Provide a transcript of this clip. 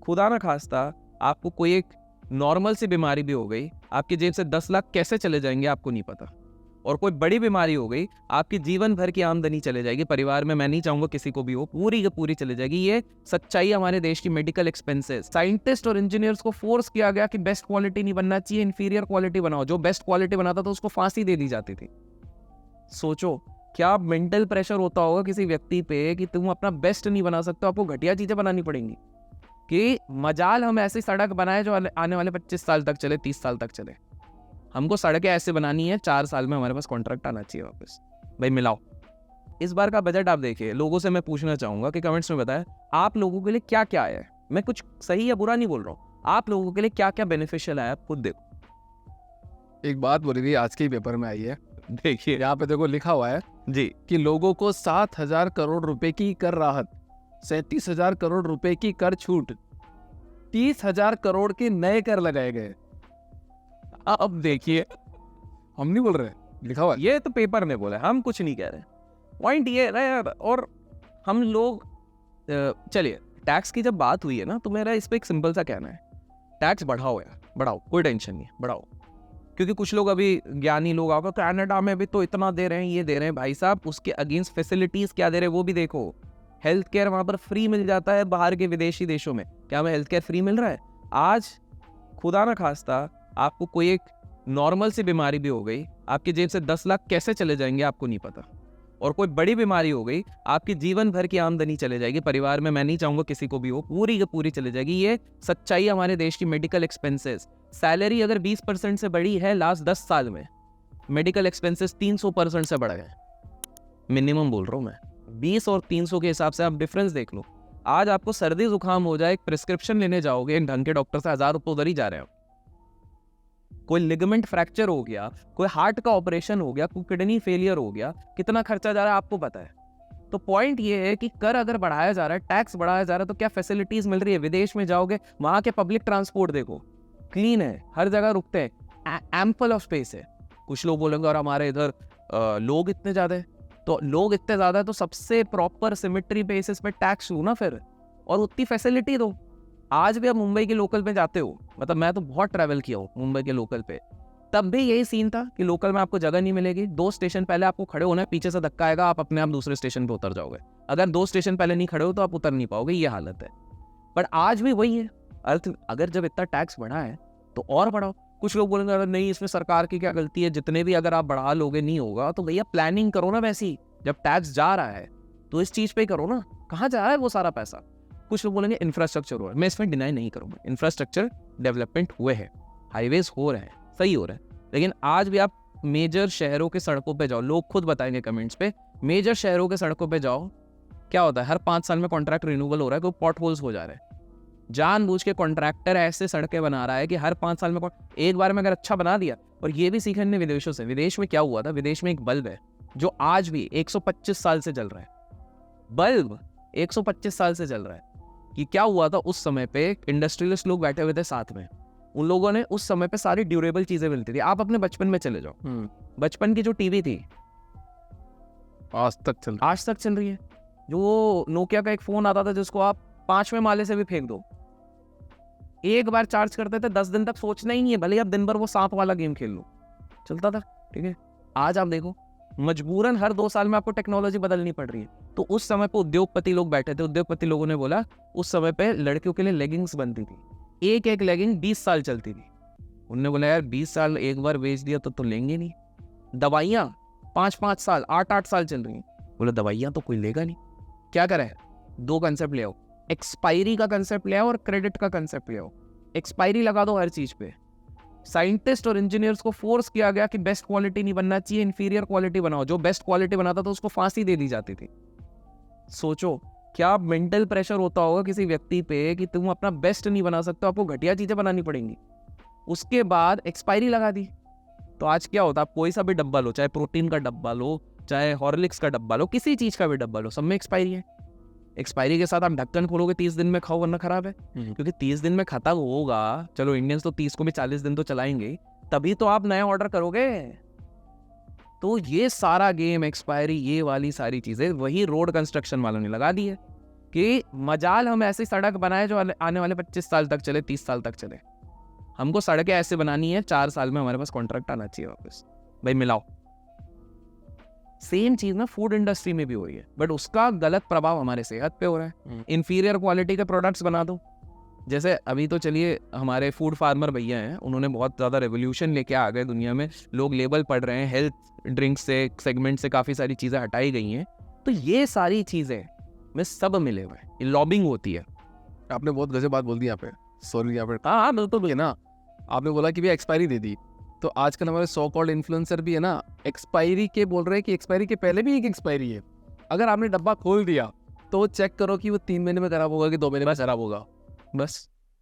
खुदा ना खास्ता आपको कोई एक नॉर्मल सी बीमारी भी हो गई, आपकी जेब से 10 लाख कैसे चले जाएंगे आपको नहीं पता। और कोई बड़ी बीमारी हो गई, आपकी जीवन भर की आमदनी चले जाएगी, परिवार में मैं नहीं चाहूंगा किसी को भी हो, पूरी की पूरी चले जाएगी। ये सच्चाई हमारे देश की मेडिकल एक्सपेंसेस। साइंटिस्ट और इंजीनियर्स को फोर्स किया गया कि बेस्ट क्वालिटी नहीं बनना चाहिए, इंफीरियर क्वालिटी बनाओ। जो बेस्ट क्वालिटी बनाता था उसको फांसी दे दी जाती थी। सोचो क्या मेंटल प्रेशर होता होगा किसी व्यक्ति पे कि तुम अपना बेस्ट नहीं बना सकते, आपको घटिया चीजें बनानी पड़ेंगी। कि मजाल हम ऐसी सड़क बनाए जो आने वाले 25 साल तक चले, 30 साल तक चले। हमको सड़कें ऐसे बनानी है 4 साल में हमारे पास कॉन्ट्रैक्ट आना चाहिए वापस, भाई मिलाओ। इस बार का बजट आप देखिए, लोगों से मैं पूछना चाहूंगा कि कमेंट्स में बताएं आप लोगों के लिए क्या क्या आया है। मैं कुछ सही या बुरा नहीं बोल रहा हूँ, आप लोगों के लिए क्या क्या बेनिफिशियल आया, आप खुद देखो। एक बात बोली थी आज के ही पेपर में आई है, देखिए यहाँ पे देखो लिखा हुआ है जी कि लोगों को 7,000 करोड़ रुपए की कर राहत, 37,000 करोड़ रुपए की कर छूट, 30,000 करोड़ के नए कर लगाए गए। अब देखिए, हम नहीं बोल रहे, लिखा हुआ है। ये तो पेपर ने बोला, हम कुछ नहीं कह रहे। पॉइंट ये है ना यार, और हम लोग चलिए टैक्स की जब बात हुई है ना, तो मेरा इस पे एक सिंपल सा कहना है, टैक्स बढ़ाओ यार, बढ़ाओ, कोई टेंशन नहीं है, बढ़ाओ। क्योंकि कुछ लोग अभी ज्ञानी लोग आगे कनाडा में भी तो इतना दे रहे हैं, ये दे रहे हैं, भाई साहब उसके अगेंस्ट फैसिलिटीज क्या दे रहे हैं वो भी देखो। हेल्थ केयर वहां पर फ्री मिल जाता है, बाहर के विदेशी देशों में क्या हमें हेल्थ केयर फ्री मिल रहा है? आज खुदा ना खास्ता आपको कोई एक नॉर्मल सी बीमारी भी हो गई, आपकी जेब से 10 लाख कैसे चले जाएंगे आपको नहीं पता। और कोई बड़ी बीमारी हो गई, आपकी जीवन भर की आमदनी चले जाएगी, परिवार में मैं नहीं चाहूंगा किसी को भी हो, पूरी की पूरी चले जाएगी। ये सच्चाई हमारे देश की मेडिकल एक्सपेंसेस। सैलरी अगर 20% से बढ़ी है लास्ट 10 साल में, मेडिकल एक्सपेंसेस 300% से बढ़ गए। मिनिमम बोल रहा हूं मैं, 20 और 300 के हिसाब से आप डिफरेंस देख लो। आज आपको सर्दी जुकाम हो जाए, एक प्रिस्क्रिप्शन लेने जाओगे एक ढंग के डॉक्टर से, 1000 रुपये उधर ही जा रहे हो। कोई लिगामेंट फ्रैक्चर हो गया, कोई हार्ट का ऑपरेशन हो गया, कोई किडनी फेलियर हो गया, कितना खर्चा जा रहा है आपको पता है। तो पॉइंट ये है कि कर अगर बढ़ाया जा रहा है, टैक्स बढ़ाया जा रहा है, तो क्या फैसिलिटीज मिल रही है? विदेश में जाओगे, वहां के पब्लिक ट्रांसपोर्ट देखो, क्लीन है, हर जगह रुकते हैं, एम्पल ऑफ स्पेस है। कुछ लोग बोलेंगे और हमारे इधर लोग इतने ज्यादा है, तो लोग इतने ज्यादा है तो सबसे प्रॉपर सिमेट्री बेसिस पे टैक्स लो ना फिर, और उतनी फैसिलिटी दो। आज भी आप मुंबई के लोकल में जाते हो, मतलब मैं तो बहुत ट्रैवल किया हूँ मुंबई के लोकल पे, तब भी यही सीन था कि लोकल में आपको जगह नहीं मिलेगी, 2 स्टेशन पहले आपको खड़े होना है, पीछे से धक्का आएगा, आप अपने आप दूसरे स्टेशन पे उतर जाओगे। अगर 2 स्टेशन पहले नहीं खड़े हो तो आप उतर नहीं पाओगे, ये हालत है। पर आज भी वही है अर्थ, अगर जब इतना टैक्स बढ़ा है तो और बढ़ाओ। कुछ लोग बोलेंगे अरे नहीं इसमें सरकार की क्या गलती है, जितने भी अगर आप बढ़ा लोगे नहीं होगा, तो भैया प्लानिंग करो ना वैसी। जब टैक्स जा रहा है तो इस चीज पे करो ना, कहाँ जा रहा है वो सारा पैसा। कुछ लोग बोलेंगे इंफ्रास्ट्रक्चर हुआ है, मैं इसमें डिनाई नहीं करूंगा, इंफ्रास्ट्रक्चर डेवलपमेंट हुए हैं, हाईवेज हो रहे हैं, सही हो रहे हैं, लेकिन आज भी आप मेजर शहरों के सड़कों पे जाओ, लोग खुद बताएंगे कमेंट्स पे, मेजर शहरों के सड़कों पे जाओ, क्या होता है, हर 5 साल में कॉन्ट्रैक्ट रिन्यूअल हो रहा है, क्योंकि पॉट होल्स हो जा रहे हैं। जानबूझ के कॉन्ट्रैक्टर ऐसे सड़कें बना रहा है कि हर 5 साल में एक बार में अगर अच्छा बना दिया। और ये भी सीखा हमने विदेशों से। विदेश में क्या हुआ था, विदेश में एक बल्ब है जो आज भी 125 साल से चल रहा है, बल्ब 125 साल से चल रहा है। कि क्या हुआ था उस समय पे, इंडस्ट्रियलिस्ट लोग बैठे हुए थे साथ में, उन लोगों ने उस समय पे सारी ड्यूरेबल चीजें मिलती थी। आप अपने बचपन में चले जाओ, बचपन की जो टीवी थी आज तक चल रही है। जो नोकिया का एक फोन आता था जिसको आप 5वें माले से भी फेंक दो, एक बार चार्ज करते थे 10 दिन तक, सोचना ही नहीं है, भले आप दिन भर वो सांप वाला गेम खेल लो, चलता था। ठीक है, आज आप देखो मजबूरन हर 2 साल में आपको टेक्नोलॉजी बदलनी पड़ रही है। तो उस समय पे उद्योगपति लोग बैठे थे, उद्योगपति लोगों ने बोला, उस समय पे लड़कियों के लिए लेगिंग्स बनती थी, एक लेगिंग 20 साल चलती थी। उन्होंने बोला यार 20 साल एक बार बेच दिया तो लेंगे नहीं। दवाइयाँ 5-5 साल 8-8 साल चल रही हैं, बोला दवाइयाँ तो कोई लेगा नहीं। क्या करें, 2 कंसेप्ट ले आओ, एक्सपायरी का कंसेप्ट ले आओ और क्रेडिट का कंसेप्ट ले आओ। एक्सपायरी लगा दो हर चीज पे। साइंटिस्ट और इंजीनियर्स को फोर्स किया गया कि बेस्ट क्वालिटी नहीं बनना चाहिए, इंफीरियर क्वालिटी बनाओ। जो बेस्ट क्वालिटी बनाता था उसको फांसी दे दी जाती थी। सोचो क्या मेंटल प्रेशर होता होगा किसी व्यक्ति पे कि तुम अपना बेस्ट नहीं बना सकते, आपको घटिया चीजें बनानी पड़ेंगी। उसके बाद एक्सपायरी लगा दी। तो आज क्या होता है, आप कोई सा भी डब्बा लो, चाहे प्रोटीन का डब्बा लो, चाहे हॉर्लिक्स का डब्बा लो, किसी चीज का भी डब्बा लो, सब में एक्सपायरी है। एक्सपायरी के साथ आप ढक्कन खोलोगे 30 दिन में खाओ वरना खराब है, क्योंकि 30 दिन में खत्म होगा। चलो इंडियंस तो 30 को भी 40 दिन तो चलाएंगे, तभी तो आप नया ऑर्डर करोगे। तो ये सारा गेम, एक्सपायरी, ये वाली सारी चीजें वही रोड कंस्ट्रक्शन वालों ने लगा दी है कि मजाल हम ऐसी सड़क बनाए जो आने वाले 25 साल तक चले, 30 साल तक चले। हमको सड़कें ऐसे बनानी है 4 साल में हमारे पास कॉन्ट्रैक्ट आना चाहिए वापस, भाई मिलाओ। सेम चीज ना फूड इंडस्ट्री में भी हो रही है, बट उसका गलत प्रभाव हमारे सेहत पे हो रहा है। इंफीरियर क्वालिटी के प्रोडक्ट्स बना दो। जैसे अभी तो चलिए हमारे फूड फार्मर भैया हैं, उन्होंने बहुत ज़्यादा रेवोल्यूशन लेके आ गए दुनिया में, लोग लेबल पढ़ रहे हैं, हेल्थ ड्रिंक से सेगमेंट से काफ़ी सारी चीज़ें हटाई गई हैं। तो ये सारी चीज़ें में सब मिले हुए हैं, लॉबिंग होती है। आपने बहुत गजब बात बोल दी यहाँ पे, सॉरी यहाँ पे। हाँ बिल्कुल है ना, आपने बोला कि भैया एक्सपायरी दे दी, तो आजकल हमारे सो कॉल्ड इन्फ्लुएंसर भी है ना, एक्सपायरी के बोल रहे हैं कि एक्सपायरी के पहले भी एक एक्सपायरी है। अगर आपने डब्बा खोल दिया तो चेक करो कि वो 3 महीने में खराब होगा कि 2 महीने में खराब होगा। बस